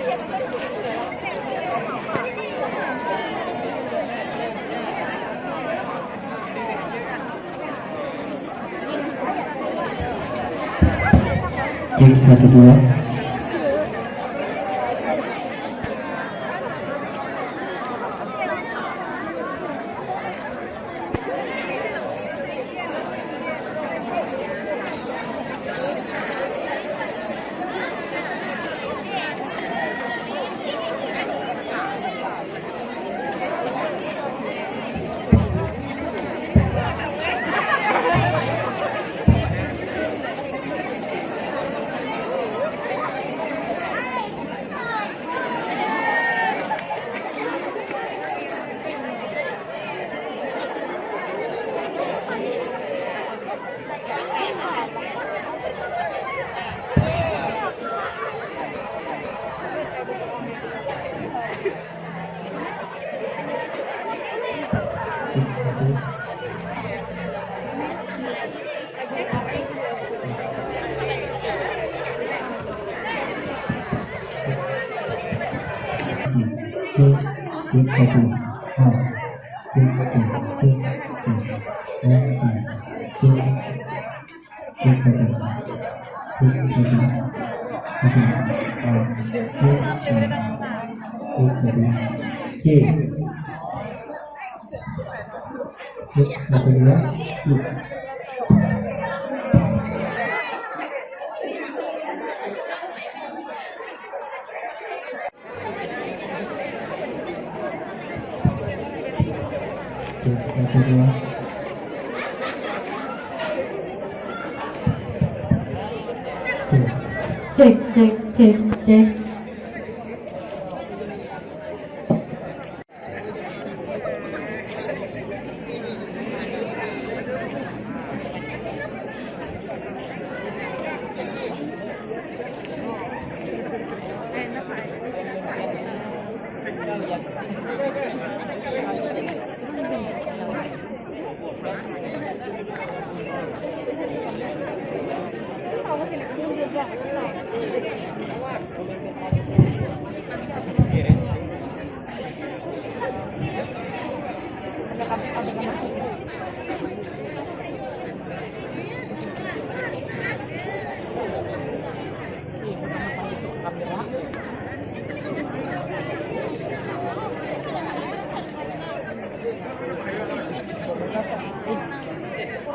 Cek 1 2. Cek.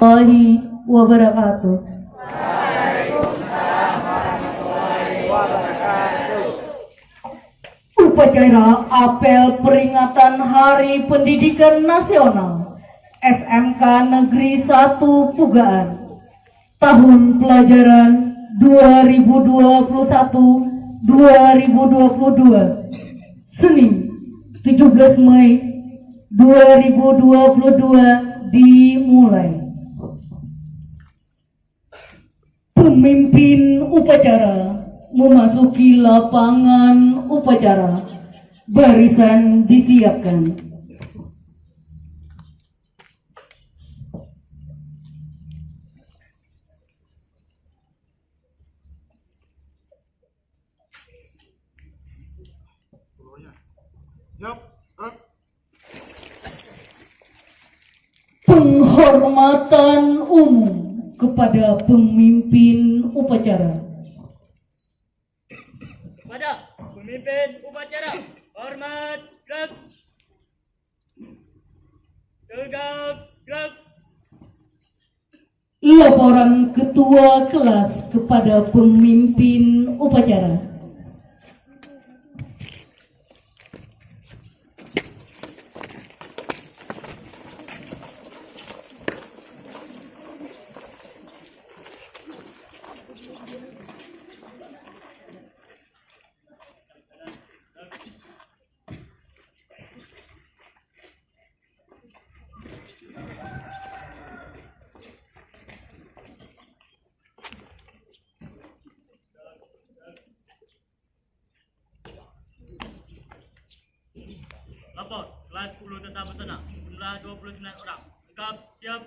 Warahmatullahi wabarakatuh. Upacara apel peringatan Hari Pendidikan Nasional SMK Negeri 1 Pugaan tahun pelajaran 2021-2022 Senin 17 Mei 2022 dimulai. Pemimpin upacara memasuki lapangan upacara. Barisan disiapkan. Penghormatan umum kepada pemimpin upacara. Kepada pemimpin upacara, hormat gerak. Tegak gerak. Laporan ketua kelas kepada pemimpin upacara. Lapor, kelas 10 tetap bersana, jumlah 29 orang. Lengkap, siap.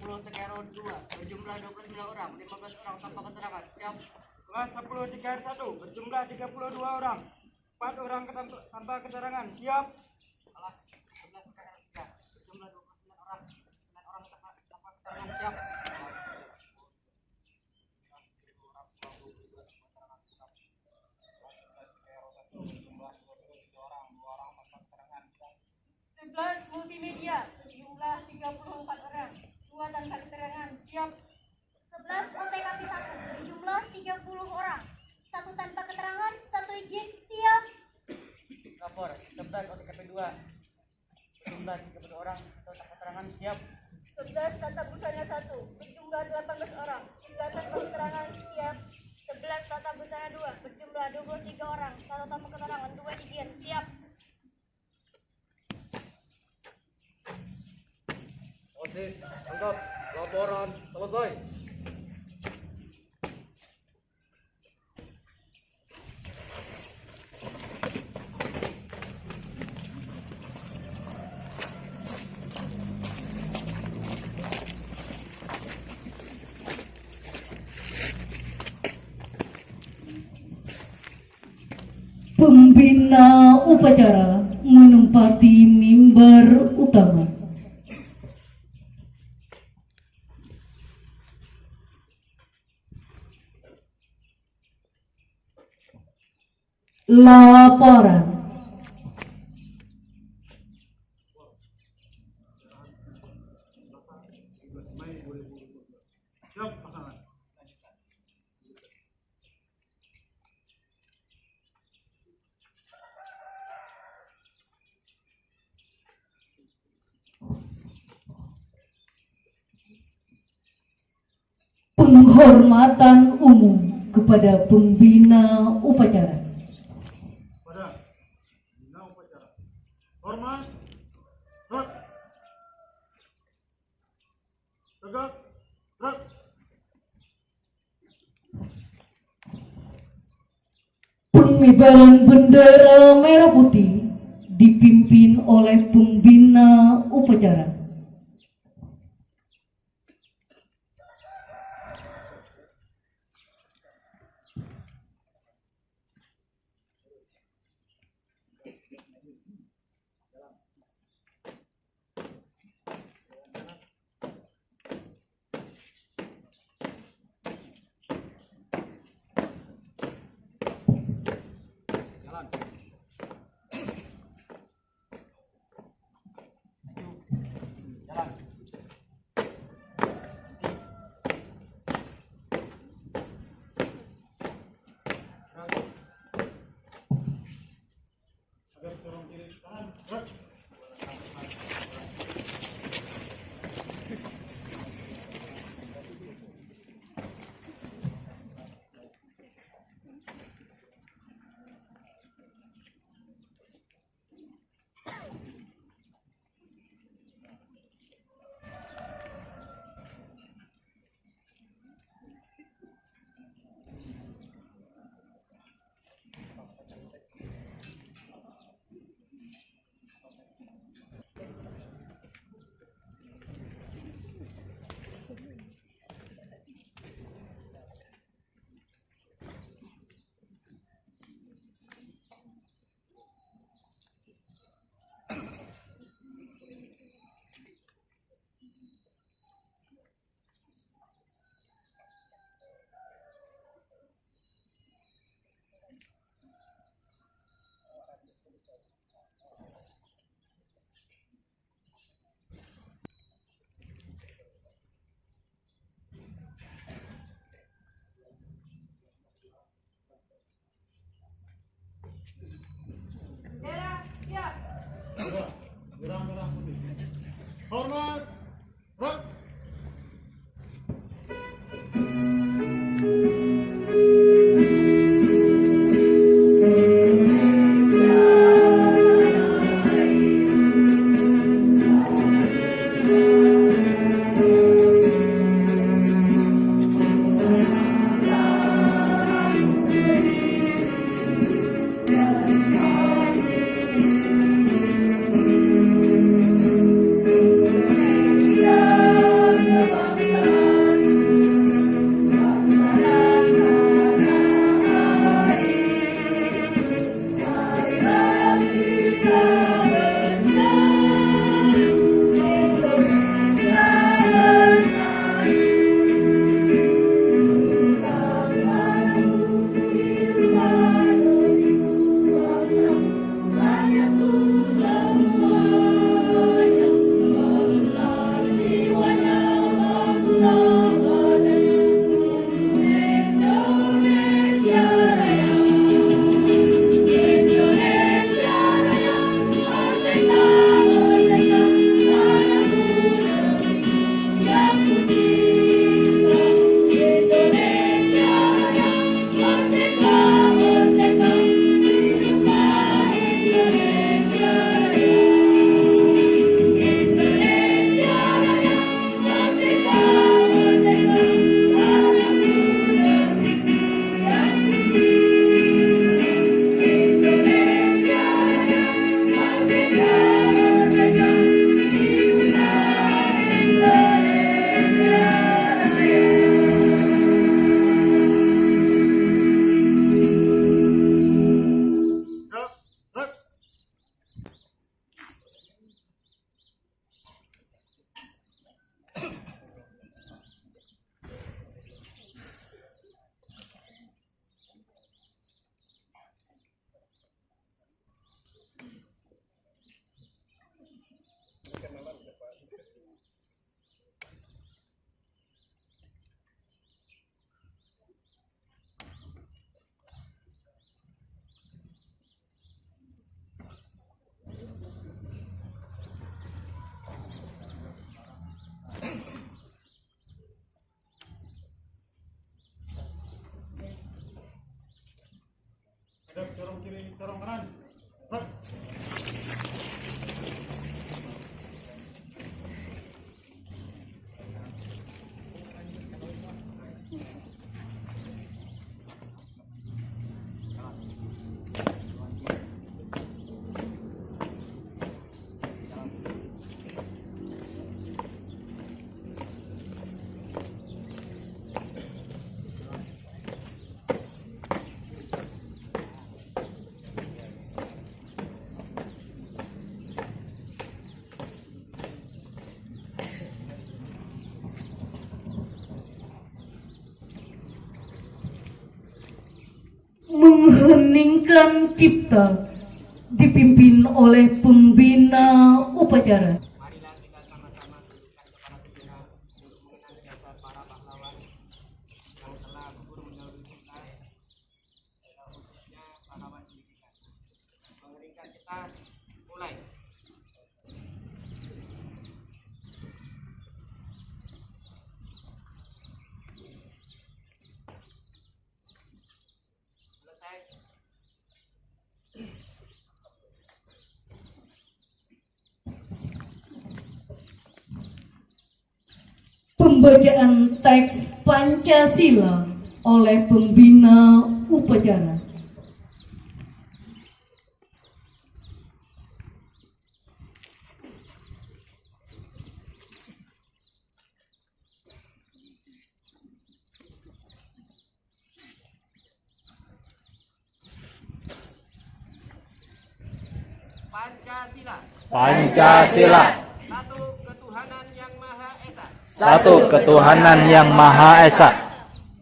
10 TKRO 2 berjumlah 29 orang, 15 orang tanpa keterangan. Siap. Kelas 10 TKR 1 berjumlah 32 orang, 4 orang tanpa keterangan. Siap. Kelas 11 TKR 3 berjumlah 29 orang, 9 orang tanpa keterangan. Siap. Multimedia berjumlah 34 orang, 2 tanpa keterangan. Siap. 11 OTKP 1 berjumlah 30 orang, 1 tanpa keterangan, 1 izin. Siap. Lapor 11 OTKP 2 berjumlah 30 orang, 1 tanpa keterangan. Siap. 11 tata busana 1 berjumlah 18 orang, 3 tanpa keterangan. Siap. 11 tata busana 2 berjumlah 23 orang, 1 tanpa keterangan, 2 izin. Siap. Oke, tangkap. Laporan selesai. Pembina upacara menempati mimbar utama. Laporan. Siap, pasangan. Penghormatan umum kepada pembina upacara. Pada bina upacara. Hormat. Gerak. Tegak. Gerak. Pengibaran bendera merah putih dipimpin oleh pembina upacara. Hadap dorong kiri, dorong kanan. Gerak. Mengheningkan cipta dipimpin oleh pembina upacara. Marilah kita sama-sama tundukkan kepala kita untuk mengenang jasa para pahlawan yang telah gugur mendahului kita, khususnya pahlawan pendidikan. Mengeringkan kita, mulai. Selesai. Pembacaan teks Pancasila oleh pembina upacara. Pancasila. Pancasila, Satu ketuhanan yang Maha Esa. satu ketuhanan yang Maha Esa,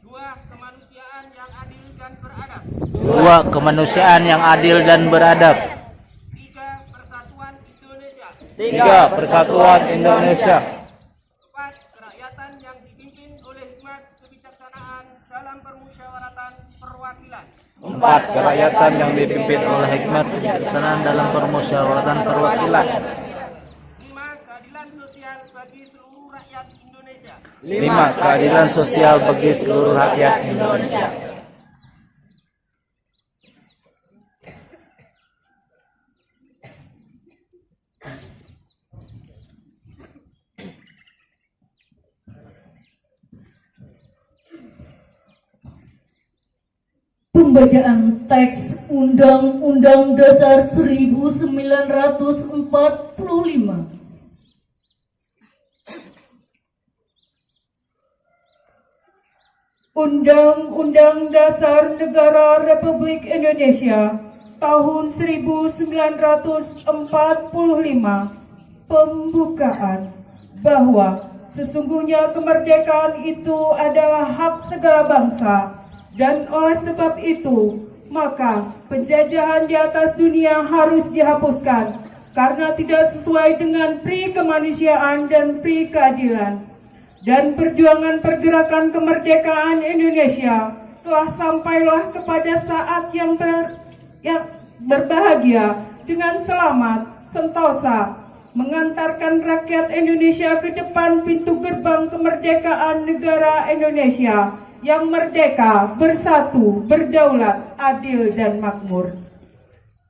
Dua kemanusiaan yang adil dan beradab. dua kemanusiaan yang adil dan beradab, Tiga persatuan Indonesia. tiga persatuan Indonesia, Empat kerakyatan yang dipimpin oleh hikmat kebijaksanaan dalam permusyawaratan perwakilan. empat kerakyatan yang dipimpin oleh hikmat kebijaksanaan dalam permusyawaratan perwakilan, Lima keadilan sosial bagi seluruh rakyat Indonesia. lima keadilan sosial bagi seluruh rakyat Indonesia. Pembacaan teks Undang-Undang Dasar 1945. Undang-Undang Dasar Negara Republik Indonesia tahun 1945 pembukaan bahwa sesungguhnya kemerdekaan itu adalah hak segala bangsa dan oleh sebab itu maka penjajahan di atas dunia harus dihapuskan karena tidak sesuai dengan pri kemanusiaan dan pri keadilan. Dan perjuangan pergerakan kemerdekaan Indonesia telah sampailah kepada saat yang berbahagia dengan selamat, sentosa, mengantarkan rakyat Indonesia ke depan pintu gerbang kemerdekaan negara Indonesia yang merdeka, bersatu, berdaulat, adil, dan makmur.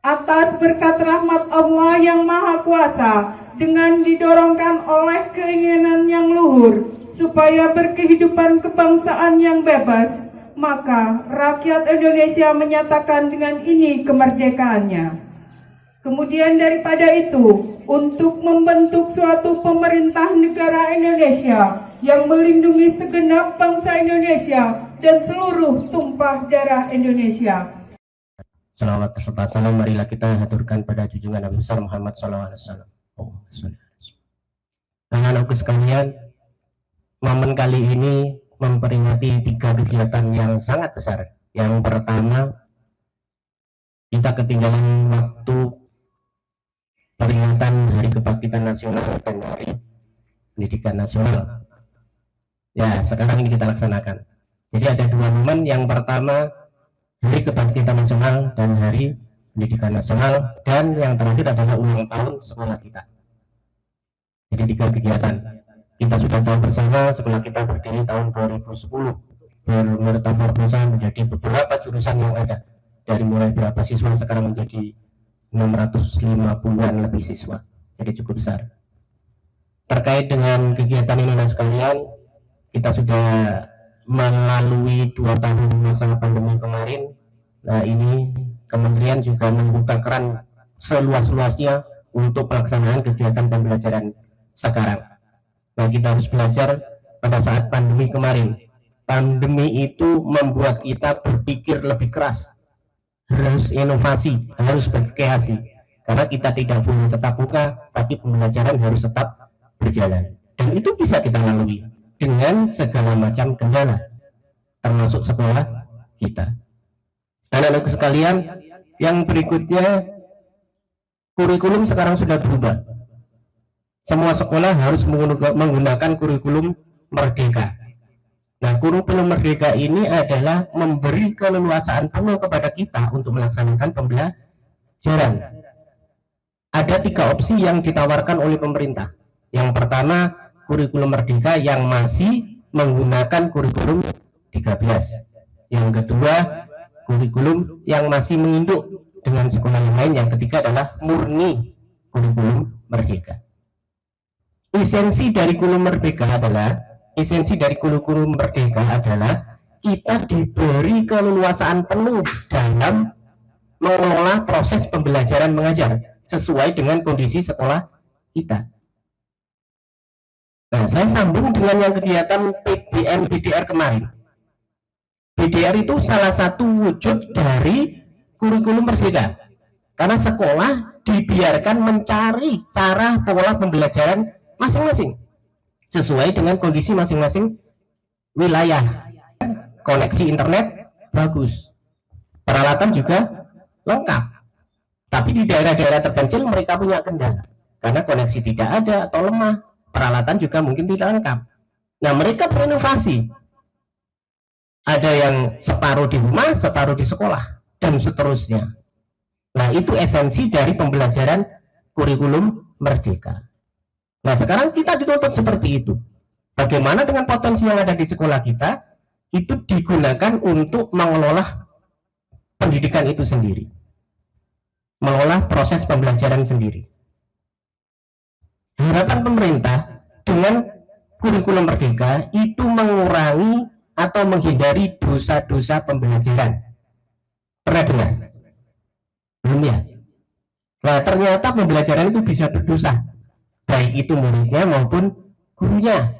Atas berkat rahmat Allah yang Maha Kuasa, dengan didorongkan oleh keinginan yang luhur, supaya berkehidupan kebangsaan yang bebas, maka rakyat Indonesia menyatakan dengan ini kemerdekaannya. Kemudian daripada itu, untuk membentuk suatu pemerintah negara Indonesia yang melindungi segenap bangsa Indonesia dan seluruh tumpah darah Indonesia. Salawat serta salam marilah kita haturkan pada junjungan Nabi besar Muhammad SAW. Anak-anakku sekalian, momen kali ini memperingati 3 kegiatan yang sangat besar. Yang pertama, kita ketinggalan waktu peringatan Hari Kebangkitan Nasional dan Hari Pendidikan Nasional. Ya, sekarang ini kita laksanakan. Jadi ada 2 momen. Yang pertama, Hari Kebangkitan Nasional dan Hari Pendidikan Nasional, dan yang terakhir adalah ulang tahun sekolah kita. Jadi 3 kegiatan. Kita sudah tahu bersama sekolah kita berdiri tahun 2010, bermetamorfosa menjadi beberapa jurusan yang ada. dari mulai berapa siswa sekarang menjadi 650-an lebih siswa, jadi cukup besar. Terkait dengan kegiatan ini sekalian, kita sudah melalui 2 tahun masa pandemi kemarin. Nah, ini kementerian juga membuka keran seluas-luasnya untuk pelaksanaan kegiatan pembelajaran sekarang. Nah, kita harus belajar pada saat pandemi kemarin. Pandemi itu membuat kita berpikir lebih keras, harus inovasi, harus berkreasi, karena kita tidak boleh tetap muka, tapi pembelajaran harus tetap berjalan. Dan itu bisa kita lalui dengan segala macam kendala, termasuk sekolah kita. Anak-anak sekalian, yang berikutnya, kurikulum sekarang sudah berubah. Semua sekolah harus menggunakan kurikulum merdeka. Nah, kurikulum merdeka ini adalah memberi keleluasaan penuh kepada kita untuk melaksanakan pembelajaran. Ada 3 opsi yang ditawarkan oleh pemerintah. Yang pertama, kurikulum merdeka yang masih menggunakan kurikulum 13. Yang kedua, kurikulum yang masih menginduk dengan sekolah yang lain. Yang ketiga adalah murni kurikulum merdeka. Esensi dari kurikulum merdeka adalah kita diberi keleluasaan penuh dalam mengelola proses pembelajaran mengajar sesuai dengan kondisi sekolah kita. Nah, saya sambung dengan yang kegiatan PBM BDR kemarin. BDR itu salah satu wujud dari kurikulum merdeka, karena sekolah dibiarkan mencari cara pola pembelajaran masing-masing sesuai dengan kondisi masing-masing wilayah. Koneksi internet bagus, peralatan juga lengkap, tapi di daerah-daerah terpencil mereka punya kendala karena koneksi tidak ada atau lemah, peralatan juga mungkin tidak lengkap. Nah, mereka berinovasi, ada yang separuh di rumah, separuh di sekolah, dan seterusnya. Nah, itu esensi dari pembelajaran kurikulum merdeka. Nah, sekarang kita dituntut seperti itu. Bagaimana dengan potensi yang ada di sekolah kita, itu digunakan untuk mengelola pendidikan itu sendiri, mengelola proses pembelajaran sendiri. Harapan pemerintah dengan kurikulum merdeka itu mengurangi atau menghindari dosa-dosa pembelajaran. Pernah dengar? Belum ya? Nah, ternyata pembelajaran itu bisa berdosa, baik itu muridnya maupun gurunya.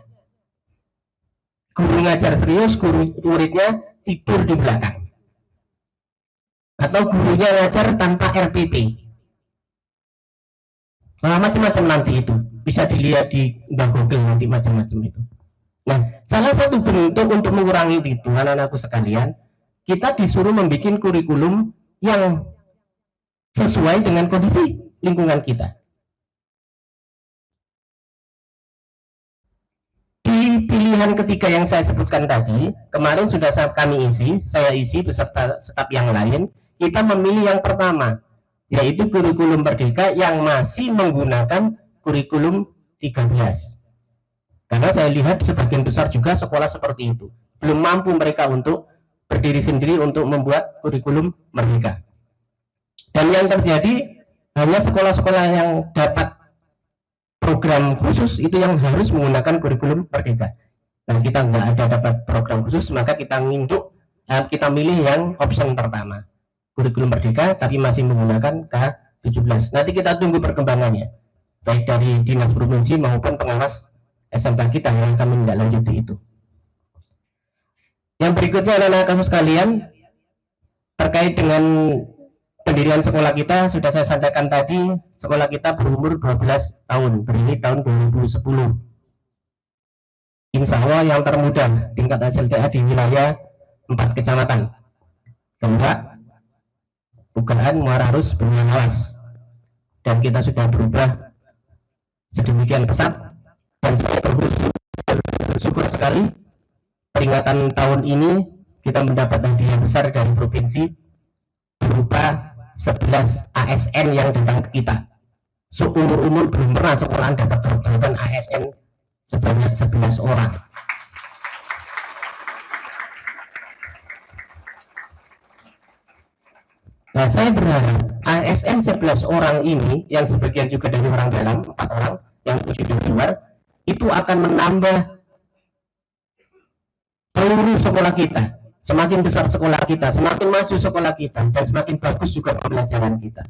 Guru ngajar serius, muridnya tidur di belakang, atau gurunya ngajar tanpa RPP. Nah, macam-macam nanti itu bisa dilihat di Google nanti, macam-macam itu. Nah, salah satu bentuk untuk mengurangi itu, anak-anakku sekalian, kita disuruh membuat kurikulum yang sesuai dengan kondisi lingkungan kita. Di pilihan ketiga yang saya sebutkan tadi, kemarin sudah saya isi beserta staf yang lain. Kita memilih yang pertama, yaitu kurikulum merdeka yang masih menggunakan kurikulum 13. Karena saya lihat sebagian besar juga sekolah seperti itu, belum mampu mereka untuk berdiri sendiri untuk membuat kurikulum merdeka. Dan yang terjadi, hanya sekolah-sekolah yang dapat program khusus itu yang harus menggunakan kurikulum merdeka. Nah, kita nggak ada dapat program khusus, maka kita kita milih yang option pertama, kurikulum merdeka tapi masih menggunakan K17. Nanti kita tunggu perkembangannya, baik dari dinas provinsi maupun pengawas SMK kita yang akan menindaklanjuti itu. Yang berikutnya adalah kasus kalian terkait dengan pendirian sekolah kita. Sudah saya sampaikan tadi, sekolah kita berumur 12 tahun, berdiri tahun 2010. Insya Allah yang termuda tingkat SLTA di wilayah 4 kecamatan: Gembak, Bugaan, Muara Harus, Bendungan Alas. Dan kita sudah berubah sedemikian pesat, dan saya bersyukur sekali peringatan tahun ini kita mendapat hadiah besar dari provinsi berupa 11 ASN yang datang ke kita. Seumur-umur belum pernah sekolahan dapat kebetulan ASN sebanyak 11 orang. Nah, saya berharap ASN 11 orang ini, yang sebagian juga dari orang dalam, 4 orang, yang 7 dari luar, itu akan menambah peluru sekolah kita. Semakin besar sekolah kita, semakin maju sekolah kita, dan semakin bagus juga pembelajaran kita.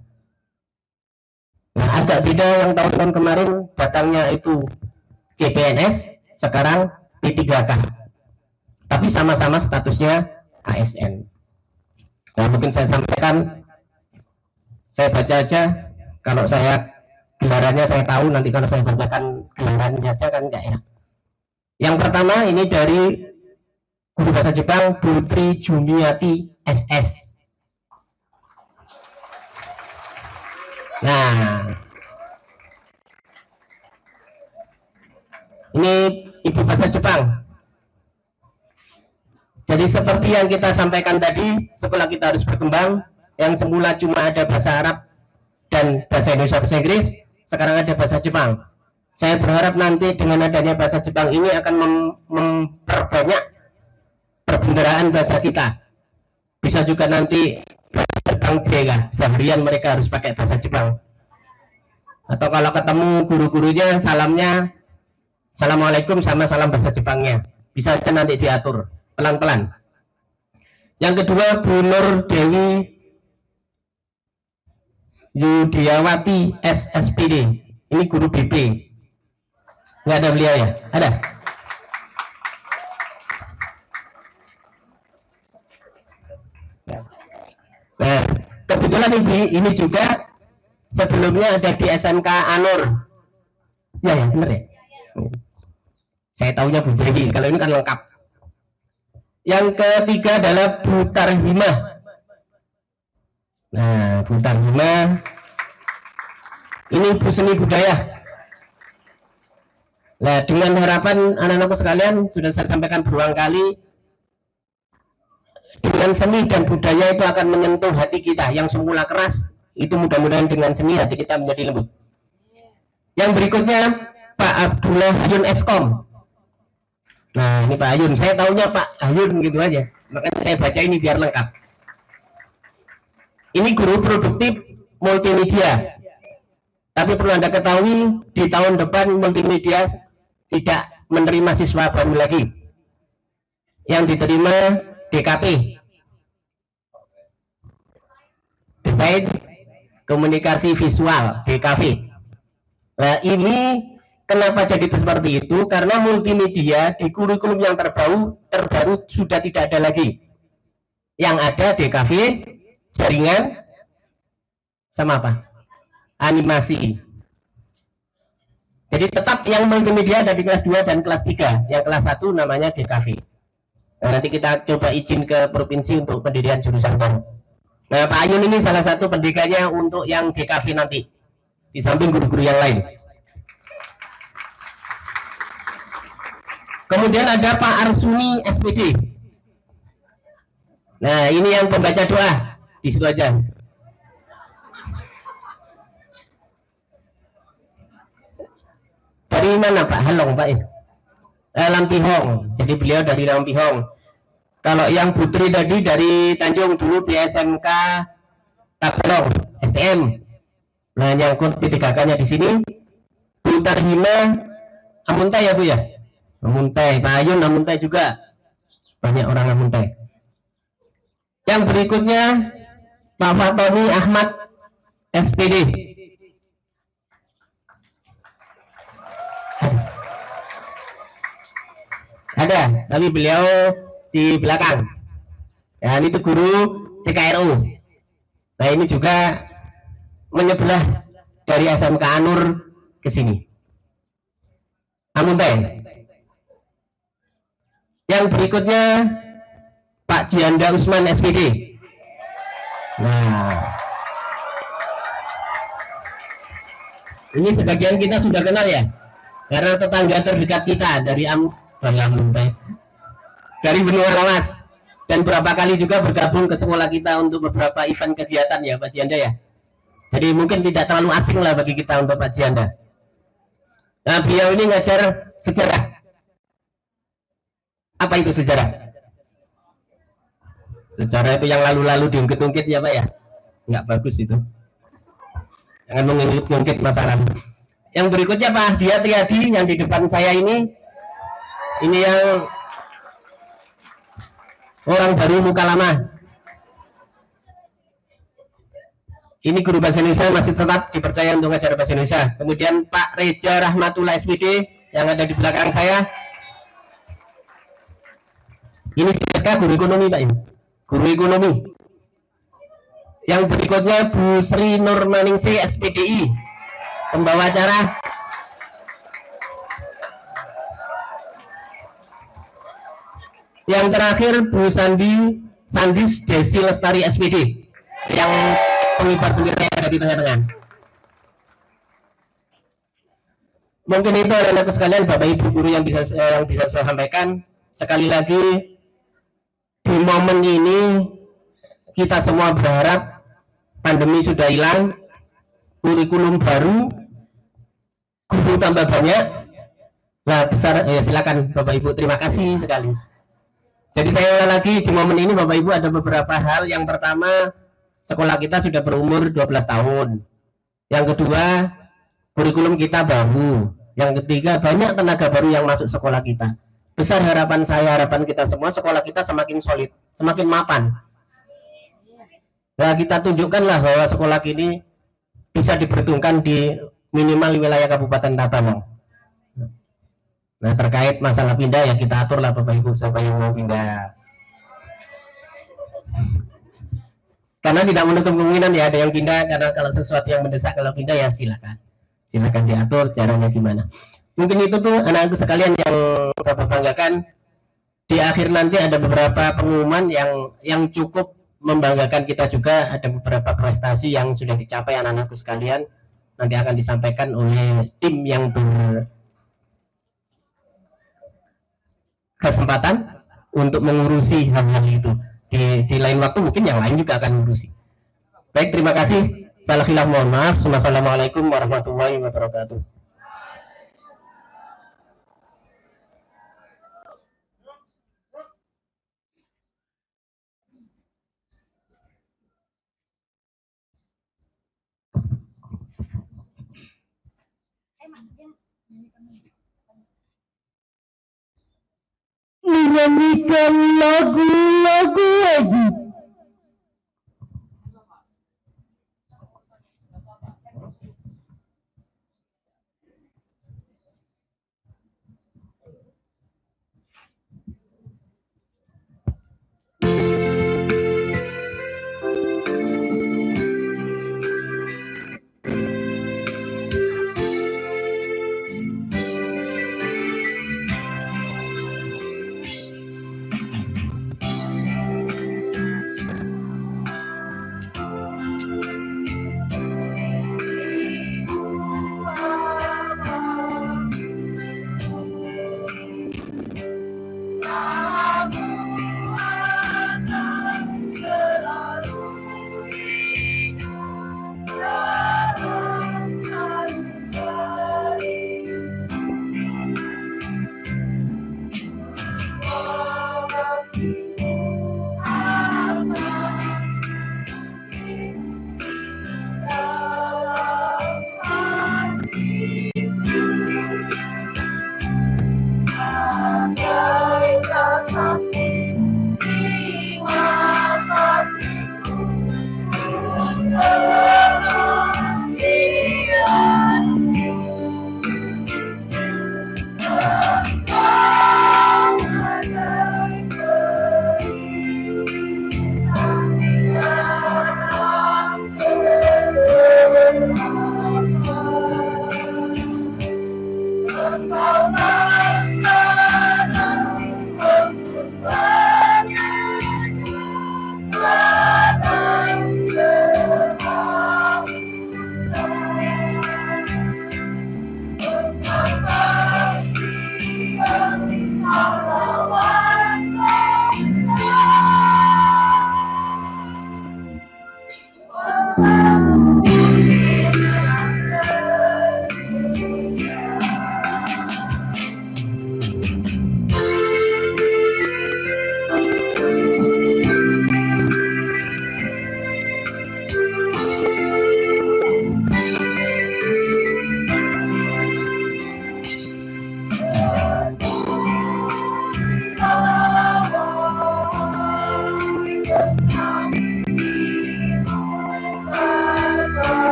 Nah, agak beda yang tahun-tahun kemarin, datangnya itu CPNS, sekarang P3K. Tapi sama-sama statusnya ASN. Nah, mungkin saya sampaikan, saya baca aja, kalau saya gelarannya saya tahu, nanti kalau saya bacakan gelarannya aja kan enggak ya. Yang pertama ini dari guru bahasa Jepang Putri Juniati SS. Nah, ini ibu bahasa Jepang. Jadi seperti yang kita sampaikan tadi, sekolah kita harus berkembang. Yang semula cuma ada bahasa Arab dan bahasa Indonesia, bahasa Inggris, sekarang ada bahasa Jepang. Saya berharap nanti dengan adanya bahasa Jepang ini akan memperbanyak perbendaharaan bahasa kita. Bisa juga nanti Jepang Dega, seharian mereka harus pakai bahasa Jepang. Atau kalau ketemu guru-gurunya, salamnya Assalamualaikum sama salam bahasa Jepangnya. Bisa aja nanti diatur pelan-pelan. Yang kedua, Bu Nur Dewi Yudiawati SSPD. Ini guru BP. Nggak ada beliau ya? Ada? Nah, kebetulan ini juga sebelumnya ada di SMK Anur. Ya, benar ya? Saya tahunya Bu Dewi, kalau ini kan lengkap. Yang ketiga adalah Bu Tarhimah. Nah, Bu Tarhimah ini Bu Seni Budaya. Nah, dengan harapan anak-anakku sekalian, sudah saya sampaikan berulang kali, dengan seni dan budaya itu akan menyentuh hati kita. Yang semula keras, itu mudah-mudahan dengan seni hati kita menjadi lembut. Yang berikutnya Pak Abdullah Ayun Eskom. Nah, ini Pak Ayun, saya tahunya Pak Ayun gitu aja, makanya saya baca ini biar lengkap. Ini guru produktif multimedia. Tapi perlu Anda ketahui, di tahun depan multimedia tidak menerima siswa baru lagi. Yang diterima DKP, Desain Komunikasi Visual, DKV. Nah, ini kenapa jadi seperti itu? Karena multimedia di kurikulum yang terbaru sudah tidak ada lagi. Yang ada DKV, jaringan, sama apa? Animasi. Jadi tetap yang multimedia ada di kelas 2 dan kelas 3. Yang kelas 1 namanya DKV. Nah, nanti kita coba izin ke provinsi untuk pendirian jurusan baru. Nah, Pak Ayun ini salah satu pendidikannya untuk yang DKV nanti, di samping guru-guru yang lain. Kemudian ada Pak Arsuni SPD. Nah, ini yang pembaca doa, di situ aja. Dari mana Pak? Halong Pak ya? Lampihong. Jadi beliau dari Lampihong. Kalau yang Putri tadi dari Tanjung, dulu di SMK Tabalong, STM. Nah, nyangkut P3K-nya di sini. Bu Tarhimah Amuntai ya Bu ya? Amuntai. Pak Ayun Amuntai juga. Banyak orang Amuntai. Yang berikutnya Pak Fatoni Ahmad SPD. Ada, tapi beliau di belakang. Dan itu guru TKRU. Nah, ini juga menyebelah dari SMK Anur ke sini. Amuntai. Yang berikutnya Pak Jianda Usman SPD. Nah, ini sebagian kita sudah kenal ya, karena tetangga terdekat kita dari Amuntai, dari benua Lawas, dan beberapa kali juga bergabung ke sekolah kita untuk beberapa event kegiatan ya Pak Jianda ya. Jadi mungkin tidak terlalu asing lah bagi kita untuk Pak Jianda. Nah, beliau ini ngajar sejarah. Apa itu sejarah? Sejarah itu yang lalu-lalu diungkit-ungkit ya Pak ya. nggak bagus itu. Jangan mengungkit masalah. Yang berikutnya Pak Dia Triadi yang di depan saya ini yang orang baru muka lama. Ini guru bahasa Indonesia masih tetap dipercaya untuk ngajar bahasa Indonesia. Kemudian Pak Reja Rahmatullah SPD yang ada di belakang saya. Ini SK guru ekonomi Pak ini. Guru ekonomi. Yang berikutnya Bu Sri Nurmaningsih SPDI, pembawa acara. Yang terakhir Bu Sandis Desi Lestari SPD, yang pengibar bendera yang ada di tengah-tengah. Mungkin itu anak-anakku sekalian, Bapak Ibu guru yang bisa saya sampaikan. Sekali lagi, di momen ini kita semua berharap pandemi sudah hilang, kurikulum baru, guru tambah banyak. Nah, besar ya, silakan Bapak Ibu, terima kasih sekali. Jadi saya ulang lagi, di momen ini Bapak Ibu ada beberapa hal. Yang pertama, sekolah kita sudah berumur 12 tahun. Yang kedua, kurikulum kita baru. Yang ketiga, banyak tenaga baru yang masuk sekolah kita. Besar harapan saya, harapan kita semua, sekolah kita semakin solid, semakin mapan. Nah, kita tunjukkanlah bahwa sekolah ini bisa diperhitungkan di minimal di wilayah Kabupaten Tapanuli. Nah, terkait masalah pindah ya kita aturlah Bapak Ibu siapa yang mau pindah. Karena tidak menutup kemungkinan ya ada yang pindah, karena kalau sesuatu yang mendesak kalau pindah ya silakan diatur caranya gimana. Mungkin itu tuh anak-anakku sekalian yang Bapak banggakan. Di akhir nanti ada beberapa pengumuman yang cukup membanggakan kita juga. Ada beberapa prestasi yang sudah dicapai anak-anakku sekalian, nanti akan disampaikan oleh tim yang kesempatan untuk mengurusi hal-hal itu. Di lain waktu mungkin yang lain juga akan mengurusi. Baik, terima kasih. Salah khilaf mohon maaf. Wassalamualaikum warahmatullahi wabarakatuh. Menyanyikan lagu-lagu wajib.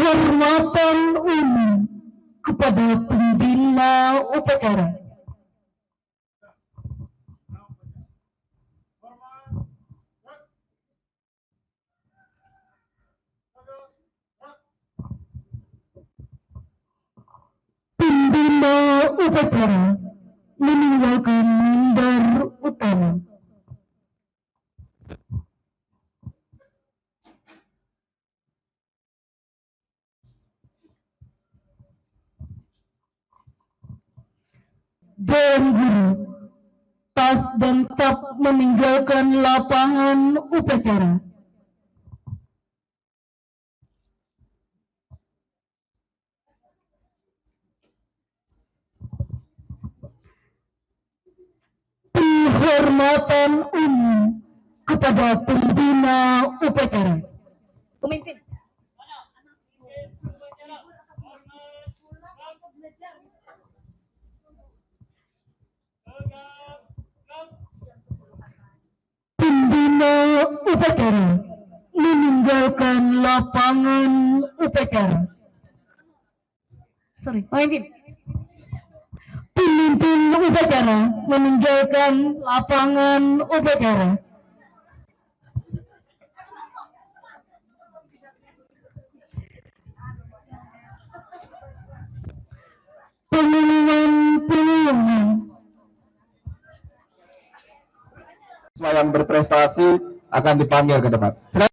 Penghormatan umum kepada pembina upacara. Pembina upacara meninggalkan mimbar utama. Dewan Guru, tas dan staf meninggalkan lapangan upacara. Penghormatan umum kepada pembina upacara. Pemimpin. Pembina upacara meninggalkan lapangan upacara. Pemimpin. Pemimpin upacara meninggalkan lapangan upacara. Pengumuman. Siswa yang berprestasi akan dipanggil ke depan.